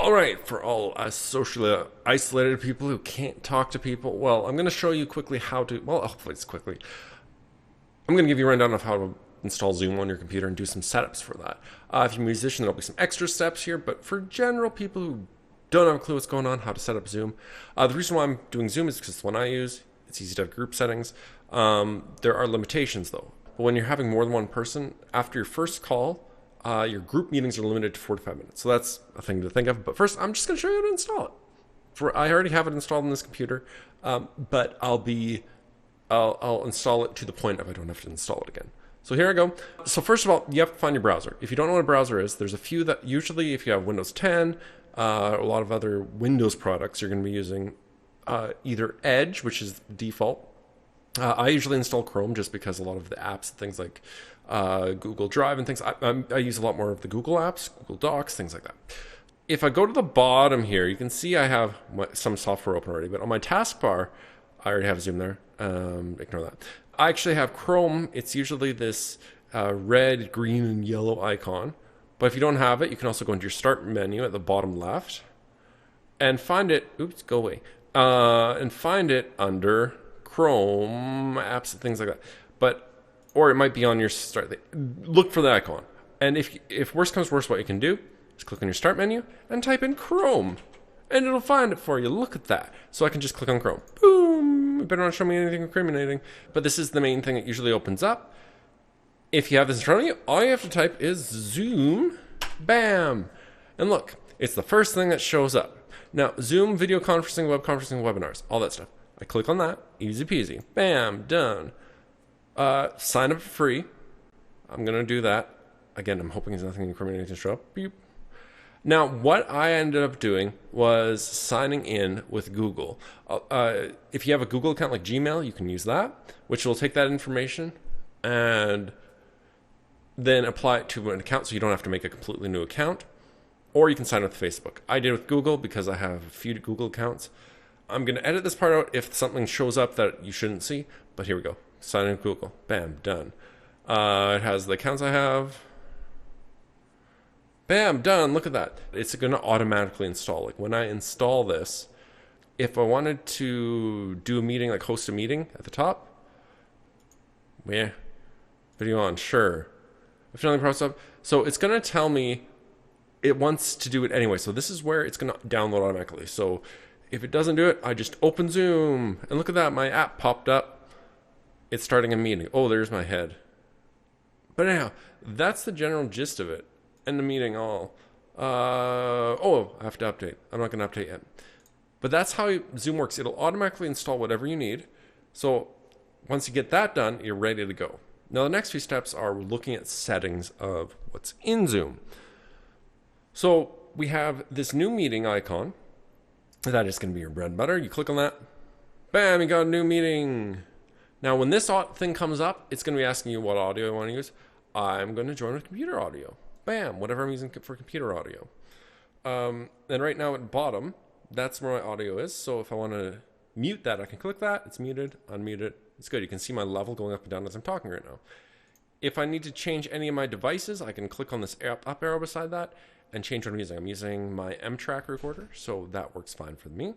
All right, for all us socially isolated people who can't talk to people, well, I'm going to show you quickly how to, well, hopefully it's quickly. I'm going to give you a rundown of how to install Zoom on your computer and do some setups for that. If you're a musician, there'll be some extra steps here, but for general people who don't have a clue what's going on, how to set up Zoom. The reason why I'm doing Zoom is because it's the one I use. It's easy to have group settings. There are limitations though. But when you're having more than one person, after your first call, your group meetings are limited to 45 minutes. So that's a thing to think of. But first, I'm just going to show you how to install it. I already have it installed on this computer, but I'll install it to the point of I don't have to install it again. So here I go. So first of all, you have to find your browser. If you don't know what a browser is, there's a few that usually, if you have Windows 10, a lot of other Windows products, you're going to be using either Edge, which is default. I usually install Chrome just because a lot of the apps, things like Google Drive and things, I use a lot more of the Google apps, Google Docs, things like that. If I go to the bottom here, you can see I have some software open already, but on my taskbar, I already have Zoom there. Ignore that. I actually have Chrome. It's usually this red, green, and yellow icon. But if you don't have it, you can also go into your start menu at the bottom left and find it. Oops, go away. And find it under Chrome apps and things like that. Or it might be on your start. Look for the icon. And if worse comes worse, what you can do is click on your start menu and type in Chrome. And it'll find it for you. Look at that. So I can just click on Chrome. Boom. It better not show me anything incriminating. But this is the main thing that usually opens up. If you have this in front of you, all you have to type is Zoom. Bam. And look, it's the first thing that shows up. Now, Zoom, video conferencing, web conferencing, webinars, all that stuff. I click on that. Easy peasy. Bam. Done. Sign up for free. I'm going to do that. Again, I'm hoping there's nothing incriminating to show up. Beep. Now, what I ended up doing was signing in with Google. If you have a Google account like Gmail, you can use that, which will take that information and then apply it to an account so you don't have to make a completely new account. Or you can sign with Facebook. I did with Google because I have a few Google accounts. I'm going to edit this part out if something shows up that you shouldn't see, but here we go. Sign in with Google. Bam, done. It has the accounts I have. Bam, done. Look at that. It's going to automatically install. Like when I install this, if I wanted to do a meeting, like host a meeting at the top, yeah, video on, sure. If nothing pops up, so it's going to tell me it wants to do it anyway. So this is where it's going to download automatically. So if it doesn't do it, I just open Zoom and look at that. My app popped up. It's starting a meeting. Oh, there's my head. But anyhow, that's the general gist of it. And the meeting all. I have to update. I'm not going to update yet. But that's how Zoom works. It'll automatically install whatever you need. So once you get that done, you're ready to go. Now the next few steps are looking at settings of what's in Zoom. So we have this new meeting icon. That is going to be your bread and butter. You click on that. Bam, you got a new meeting. Now when this thing comes up, it's going to be asking you what audio you want to use. I'm going to join with computer audio. Bam, whatever I'm using for computer audio. And right now at the bottom, that's where my audio is. So if I want to mute that, I can click that. It's muted, unmute it. It's good. You can see my level going up and down as I'm talking right now. If I need to change any of my devices, I can click on this up arrow beside that and change what I'm using. I'm using my M-Track recorder, so that works fine for me.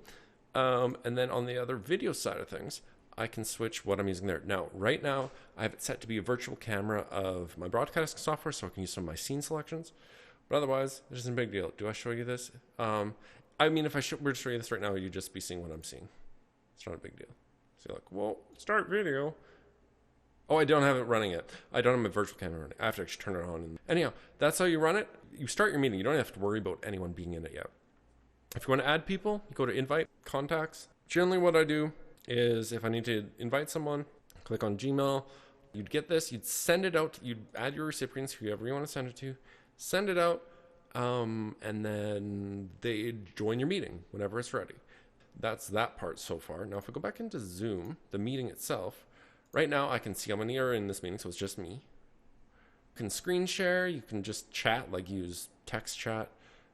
And then on the other video side of things, I can switch what I'm using there. Now, right now, I have it set to be a virtual camera of my broadcasting software, so I can use some of my scene selections. But otherwise, this isn't a big deal. Do I show you this? I mean, if were to show you this right now, you'd just be seeing what I'm seeing. It's not a big deal. So you're like, well, start video. Oh, I don't have it running yet. I don't have my virtual camera running. I have to actually turn it on. Anyhow, that's how you run it. You start your meeting. You don't have to worry about anyone being in it yet. If you want to add people, you go to invite, contacts. Generally what I do is if I need to invite someone, click on Gmail. You'd get this. You'd send it out. You'd add your recipients, whoever you want to send it to. Send it out, and then they join your meeting whenever it's ready. That's that part so far. Now, if I go back into Zoom, the meeting itself, right now I can see how many are in this meeting, so it's just me. You can screen share. You can just chat, like use text chat.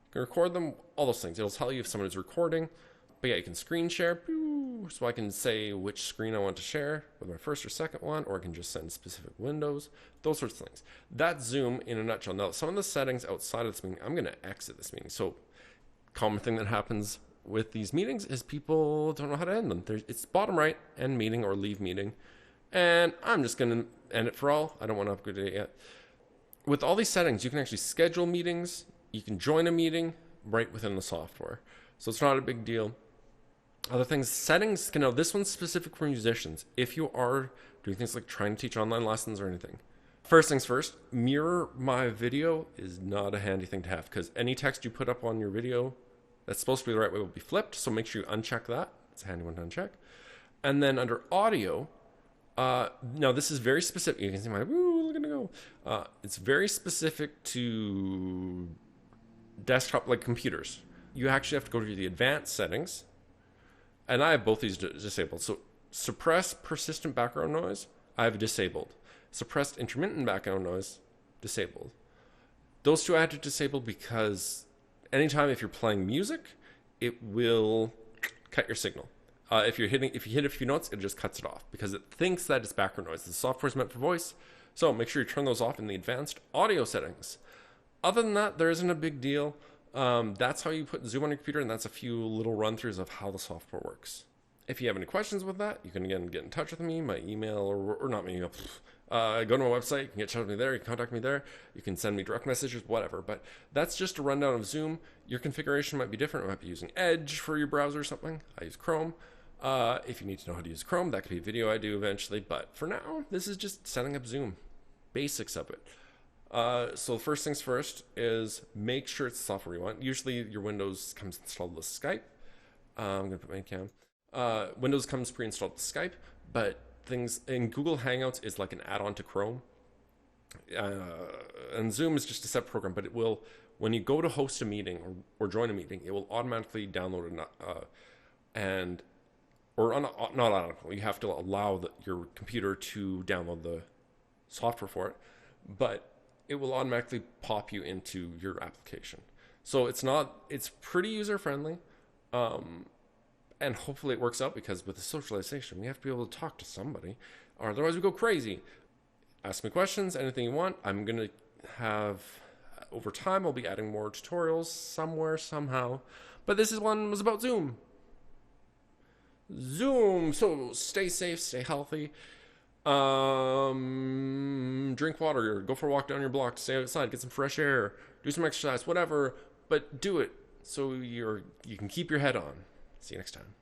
You can record them, all those things. It'll tell you if someone is recording. But yeah, you can screen share. So I can say which screen I want to share with my first or second one, or I can just send specific windows, those sorts of things. That's Zoom in a nutshell. Now, some of the settings outside of this meeting, I'm going to exit this meeting. So common thing that happens with these meetings is people don't know how to end them. It's bottom right, end meeting or leave meeting. And I'm just going to end it for all. I don't want to upgrade it yet. With all these settings, you can actually schedule meetings. You can join a meeting right within the software. So it's not a big deal. Other things, settings, now this one's specific for musicians. If you are doing things like trying to teach online lessons or anything. First things first, mirror my video is not a handy thing to have because any text you put up on your video that's supposed to be the right way will be flipped. So make sure you uncheck that. It's a handy one to uncheck. And then under audio, now this is very specific. You can see my, look at it go. It's very specific to desktop, like computers. You actually have to go to the advanced settings. And I have both these disabled. So suppress persistent background noise, I have disabled. Suppressed intermittent background noise, disabled. Those two I had to disable because anytime if you're playing music, it will cut your signal. If you hit a few notes, it just cuts it off because it thinks that it's background noise. The software is meant for voice, so make sure you turn those off in the advanced audio settings. Other than that, there isn't a big deal. That's how you put Zoom on your computer, and that's a few little run-throughs of how the software works. If you have any questions with that, you can again get in touch with me, my email, or not my email. Go to my website, you can get in touch with me there, you can contact me there, you can send me direct messages, whatever. But that's just a rundown of Zoom. Your configuration might be different. You might be using Edge for your browser or something. I use Chrome. If you need to know how to use Chrome, that could be a video I do eventually. But for now, this is just setting up Zoom. Basics of it. So first things first is make sure it's the software you want. Usually your Windows comes installed with Skype. I'm going to put my cam. Windows comes pre-installed with Skype, but things in Google Hangouts is like an add-on to Chrome. And Zoom is just a separate program, but it will, when you go to host a meeting or join a meeting, it will automatically download it. Not automatically, you have to allow your computer to download the software for it, but it will automatically pop you into your application. So it's pretty user-friendly. And hopefully it works out because with the socialization, we have to be able to talk to somebody or otherwise we go crazy. Ask me questions, anything you want. I'm going to have, over time, I'll be adding more tutorials somewhere, somehow. But this one was about Zoom. So stay safe, stay healthy. Drink water, go for a walk down your block, stay outside, get some fresh air, do some exercise, whatever. But do it so you can keep your head on. See you next time.